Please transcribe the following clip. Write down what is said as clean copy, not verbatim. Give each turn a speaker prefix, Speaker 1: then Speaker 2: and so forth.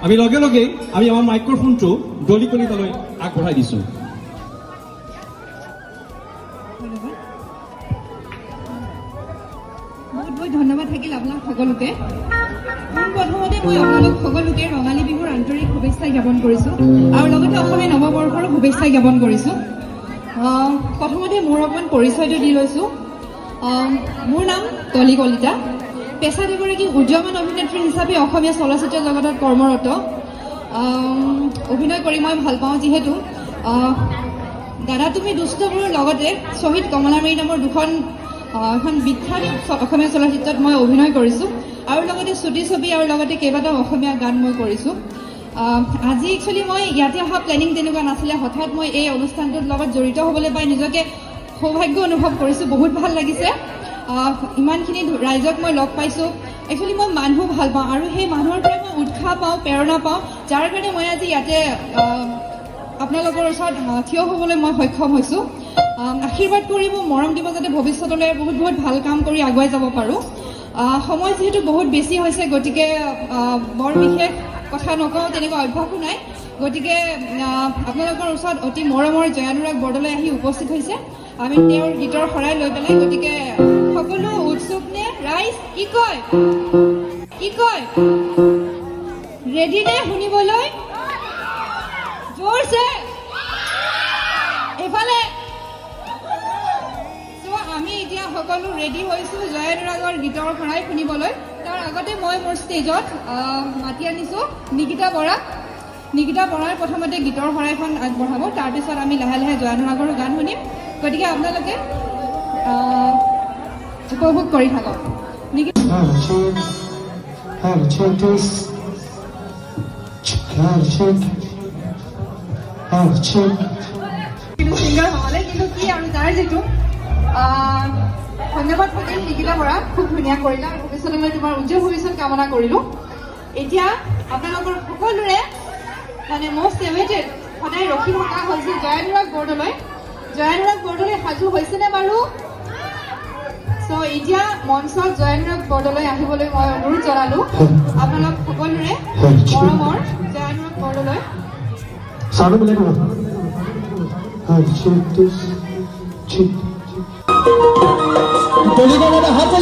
Speaker 1: আমি লগে লগে আমি আমার মাইক্রোফোনটো ডলি কলিতালৈ আগবঢ়াই দিছো।
Speaker 2: বহুত বহুত ধন্যবাদ থাকিল আপোনাক সকলোকে। প্ৰথমতে মই আপোনালোক সকলোকে ৰঙালী বিহুৰ আন্তৰিক শুভেচ্ছা জ্ঞাপন কৰিছোঁ আৰু লগতে অসমীয়া নৱবৰ্ষৰো শুভেচ্ছা জ্ঞাপন কৰিছোঁ। প্ৰথমতে মোৰ অকণমান পৰিচয়টো দি লৈছোঁ। মোৰ নাম ডলি কলিতা। পেছাত এগৰাকী উদীয়মান অভিনেত্ৰী হিচাপে অসমীয়া চলচ্চিত্ৰ জগতত কৰ্মৰত। অভিনয় কৰি মই ভাল পাওঁ, যিহেতু দাদা তুমি দুষ্টবোৰৰ লগতে শ্বহীদ কমলাবাৰী নামৰ এখন বিখ্যাত অসমীয়া চলচ্চিত্ৰত মই অভিনয় কৰিছোঁ আৰু লগতে চুটি ছবি আৰু লগতে কেইবাটাও অসমীয়া গান মই কৰিছোঁ। আজি একচুৱেলি মই ইয়াতে অহা প্লেনিং তেনেকুৱা নাছিলে, হঠাৎ মই এই অনুষ্ঠানটোৰ লগত জড়িত হ'বলৈ পাই নিজকে সৌভাগ্য অনুভৱ কৰিছোঁ। বহুত ভাল লাগিছে, ইমানখিনি ৰাইজক মই লগ পাইছোঁ। একচুৱেলি মই মানুহ ভাল পাওঁ আৰু সেই মানুহৰ পৰা মই উৎসাহ পাওঁ, প্ৰেৰণা পাওঁ, যাৰ কাৰণে মই আজি ইয়াতে আপোনালোকৰ ওচৰত থিয় হ'বলৈ মই সক্ষম হৈছোঁ। আশীৰ্বাদ কৰিব, মৰম দিব, যাতে ভৱিষ্যতলৈ বহুত বহুত ভাল কাম কৰি আগুৱাই যাব পাৰোঁ। সময় যিহেতু বহুত বেছি হৈছে, গতিকে বৰ বিশেষ কথা নকওঁ, তেনেকুৱা অভ্যাসো নাই। গতিকে আপোনালোকৰ ওচৰত অতি মৰমৰ জয়ানুৰাগ বৰদলৈ আহি উপস্থিত হৈছে। আমি তেওঁৰ গীতৰ শৰাই লৈ পেলাই, গতিকে সকলো উৎসুক নে ৰাইজ? কি কয় কি কয়? ৰেডি নে শুনিবলৈ? জোৰছে এইফালে। আমি এতিয়া সকলো ৰেডি হৈছোঁ জয়ানুৰাগৰ গীতৰ শৰাই শুনিবলৈ। তাৰ আগতে মই মোৰ ষ্টেজত মাতি আনিছোঁ নিকিতা বৰাক। নিকিতা বৰাৰ প্ৰথমতে গীতৰ শৰাইখন আগবঢ়াব, তাৰপিছত আমি লাহে লাহে জয়ানুৰাগৰো গান শুনিম। গতিকে আপোনালোকে উপভোগ কৰি থাকক। কিন্তু ছিংগাৰ নহ'লে, কিন্তু কি আৰু তাৰ যিটো ধন্যবাদ থাকিল নিকিতা বৰা, খুব ধুনীয়া কৰিলা আৰু ভৱিষ্যতলৈ তোমাৰ উজ্জ্বল ভৱিষ্যত কামনা কৰিলোঁ। এতিয়া আপোনালোকৰ সকলোৰে মানে মষ্ট এৱেইটেড, সদায় ৰখি থকা হৈছে জয়ানুৰাগ বৰদলৈ। জয়ানুৰাগ বৰদলৈ সাজু হৈছেনে বাৰু? চ' এতিয়া মঞ্চত জয়ানুৰাগ বৰদলৈ আহিবলৈ মই অনুৰোধ জনালোঁ আপোনালোক সকলোৰে মৰমৰ জয়ানুৰাগ বৰদলৈ।
Speaker 3: হাত